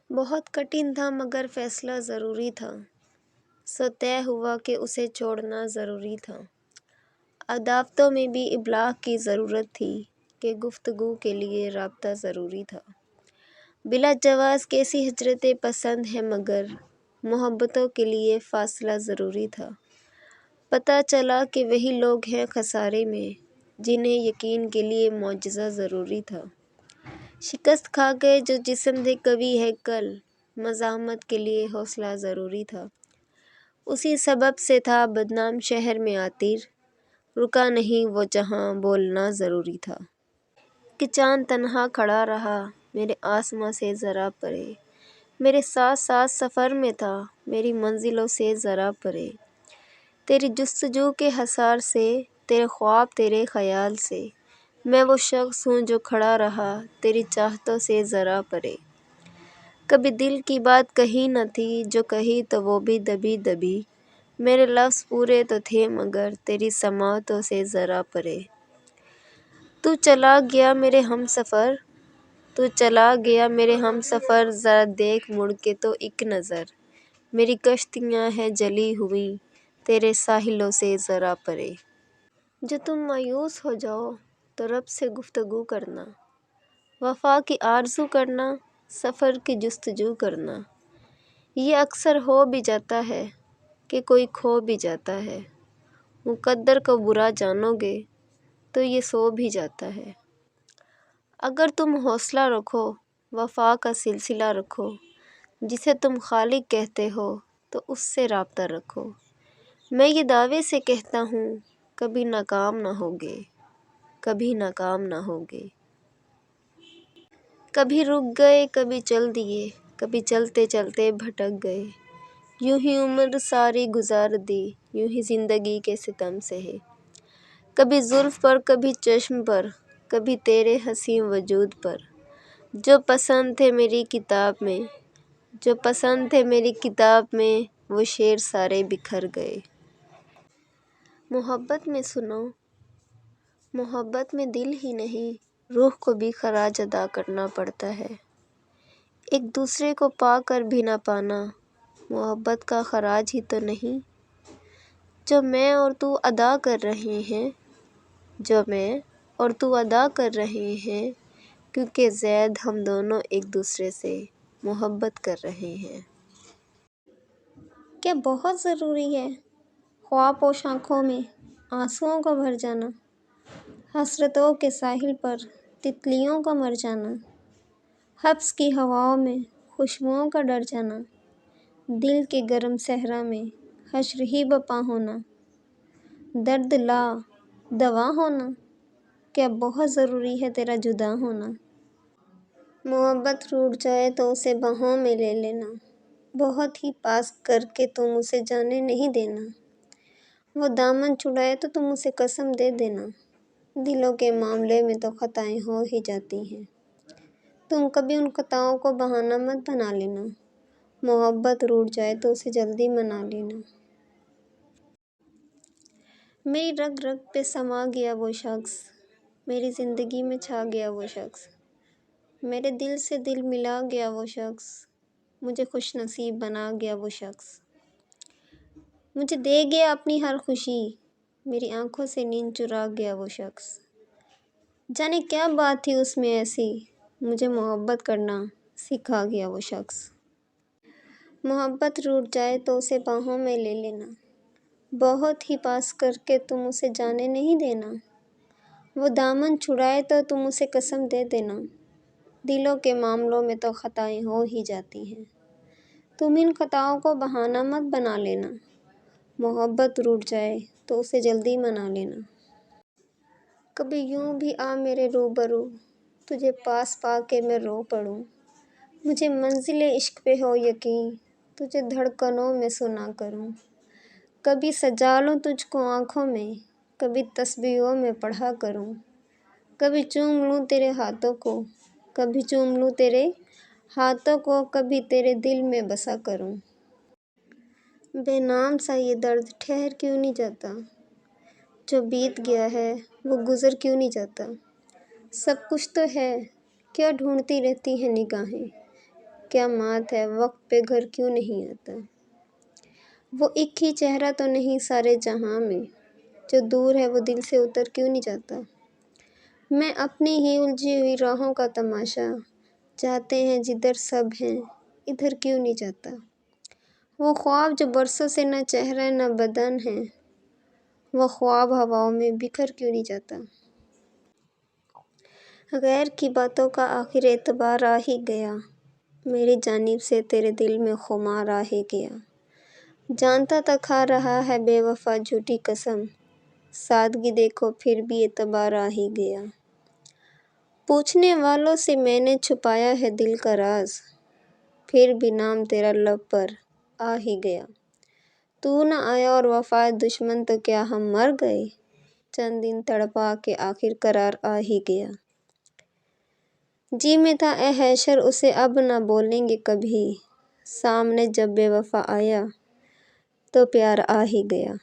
بہت کٹھن تھا مگر فیصلہ ضروری تھا، سو طے ہوا کہ اسے چھوڑنا ضروری تھا۔ عداوتوں میں بھی ابلاغ کی ضرورت تھی کہ گفتگو کے لیے رابطہ ضروری تھا۔ بلا جواز کیسی ہجرتیں پسند ہیں مگر محبتوں کے لیے فاصلہ ضروری تھا۔ پتہ چلا کہ وہی لوگ ہیں خسارے میں جنہیں یقین کے لیے معجزہ ضروری تھا۔ شکست کھا گئے جو جسم تھے قوی ہے کل، مزاحمت کے لیے حوصلہ ضروری تھا۔ اسی سبب سے تھا بدنام شہر میں عطر، رکا نہیں وہ جہاں بولنا ضروری تھا۔ کہ چاند تنہا کھڑا رہا میرے آسماں سے ذرا پرے، میرے ساتھ ساتھ سفر میں تھا میری منزلوں سے ذرا پرے۔ تیری جستجو کے حصار سے، تیرے خواب تیرے خیال سے، میں وہ شخص ہوں جو کھڑا رہا تیری چاہتوں سے ذرا پرے۔ کبھی دل کی بات کہی نہ تھی، جو کہی تو وہ بھی دبی دبی، میرے لفظ پورے تو تھے مگر تیری سماعتوں سے ذرا پرے۔ تو چلا گیا میرے ہم سفر، تو چلا گیا میرے ہم سفر، ذرا دیکھ مڑ کے تو ایک نظر، میری کشتیاں ہیں جلی ہوئی تیرے ساحلوں سے ذرا پرے۔ جو تم مایوس ہو جاؤ تو رب سے گفتگو کرنا، وفا کی آرزو کرنا، سفر کی جستجو کرنا۔ یہ اکثر ہو بھی جاتا ہے کہ کوئی کھو بھی جاتا ہے، مقدر کو برا جانو گے تو یہ سو بھی جاتا ہے۔ اگر تم حوصلہ رکھو، وفا کا سلسلہ رکھو، جسے تم خالق کہتے ہو تو اس سے رابطہ رکھو۔ میں یہ دعوے سے کہتا ہوں کبھی ناکام نہ ہوگے، کبھی ناکام نہ ہوگے۔ کبھی رک گئے کبھی چل دیے، کبھی چلتے چلتے بھٹک گئے، یوں ہی عمر ساری گزار دی، یوں ہی زندگی کے ستم سہے۔ کبھی زلف پر کبھی چشم پر، کبھی تیرے حسین وجود پر، جو پسند تھے میری کتاب میں، جو پسند تھے میری کتاب میں، وہ شعر سارے بکھر گئے۔ محبت میں سنو، محبت میں دل ہی نہیں روح کو بھی خراج ادا کرنا پڑتا ہے۔ ایک دوسرے کو پا کر بھی نہ پانا محبت کا خراج ہی تو نہیں۔ جو میں اور تو ادا کر رہے ہیں، جو میں اور تو ادا کر رہے ہیں، کیونکہ زید ہم دونوں ایک دوسرے سے محبت کر رہے ہیں۔ کیا بہت ضروری ہے خواب پوش آنکھوں میں آنسوؤں کا بھر جانا، حسرتوں کے ساحل پر تتلیوں کا مر جانا، حبس کی ہواؤں میں خوشبوؤں کا ڈر جانا، دل کے گرم صحرا میں حشر ہی بپا ہونا، درد لا دوا ہونا، کیا بہت ضروری ہے تیرا جدا ہونا۔ محبت ٹوٹ جائے تو اسے باہوں میں لے لینا، بہت ہی پاس کر کے تم اسے جانے نہیں دینا، وہ دامن چھڑائے تو تم اسے قسم دے دینا، دلوں کے معاملے میں تو خطائیں ہو ہی جاتی ہیں، تم کبھی ان خطاؤں کو بہانہ مت بنا لینا، محبت روٹ جائے تو اسے جلدی منا لینا۔ میری رگ رگ پہ سما گیا وہ شخص، میری زندگی میں چھا گیا وہ شخص، میرے دل سے دل ملا گیا وہ شخص، مجھے خوش نصیب بنا گیا وہ شخص، مجھے دے گیا اپنی ہر خوشی، میری آنکھوں سے نیند چرا گیا وہ شخص۔ جانے کیا بات تھی اس میں ایسی، مجھے محبت کرنا سکھا گیا وہ شخص۔ محبت ٹوٹ جائے تو اسے باہوں میں لے لینا، بہت ہی پاس کر کے تم اسے جانے نہیں دینا، وہ دامن چھڑائے تو تم اسے قسم دے دینا، دلوں کے معاملوں میں تو خطائیں ہو ہی جاتی ہیں، تم ان خطاؤں کو بہانہ مت بنا لینا، محبت روٹ جائے تو اسے جلدی منا لینا۔ کبھی یوں بھی آ میرے روبرو، تجھے پاس پا کے میں رو پڑوں، مجھے منزل عشق پہ ہو یقین، تجھے دھڑکنوں میں سنا کروں، کبھی سجا لوں تجھ کو آنکھوں میں، کبھی تسبیحوں میں پڑھا کروں، کبھی چوم لوں تیرے ہاتھوں کو، کبھی چوم لوں تیرے ہاتھوں کو، کبھی تیرے دل میں بسا کروں۔ بے نام سا یہ درد ٹھہر کیوں نہیں جاتا، جو بیت گیا ہے وہ گزر کیوں نہیں جاتا، سب کچھ تو ہے کیا ڈھونڈتی رہتی ہیں نگاہیں، کیا مات ہے، وقت پہ گھر کیوں نہیں آتا؟ وہ ایک ہی چہرہ تو نہیں سارے جہاں میں، جو دور ہے وہ دل سے اتر کیوں نہیں جاتا؟ میں اپنی ہی الجھی ہوئی راہوں کا تماشا، جاتے ہیں جدھر سب ہیں، ادھر کیوں نہیں جاتا؟ وہ خواب جو برسوں سے نہ چہرہ نہ بدن ہے، وہ خواب ہواؤں میں بکھر کیوں نہیں جاتا؟ غیر کی باتوں کا آخر اعتبار آ ہی گیا، میری جانب سے تیرے دل میں خمار آ ہی گیا۔ جانتا تھا کھا رہا ہے بے وفا جھوٹی قسم، سادگی دیکھو پھر بھی اعتبار آ ہی گیا۔ پوچھنے والوں سے میں نے چھپایا ہے دل کا راز، پھر بھی نام تیرا لب پر آ ہی گیا۔ تو نہ آیا اور وفا دشمن تو کیا ہم مر گئے، چند دن تڑپا کے آخر قرار آ ہی گیا۔ جی میں تھا اے حیشر اسے اب نہ بولیں گے کبھی، سامنے جب بے وفا آیا تو پیار آ ہی گیا۔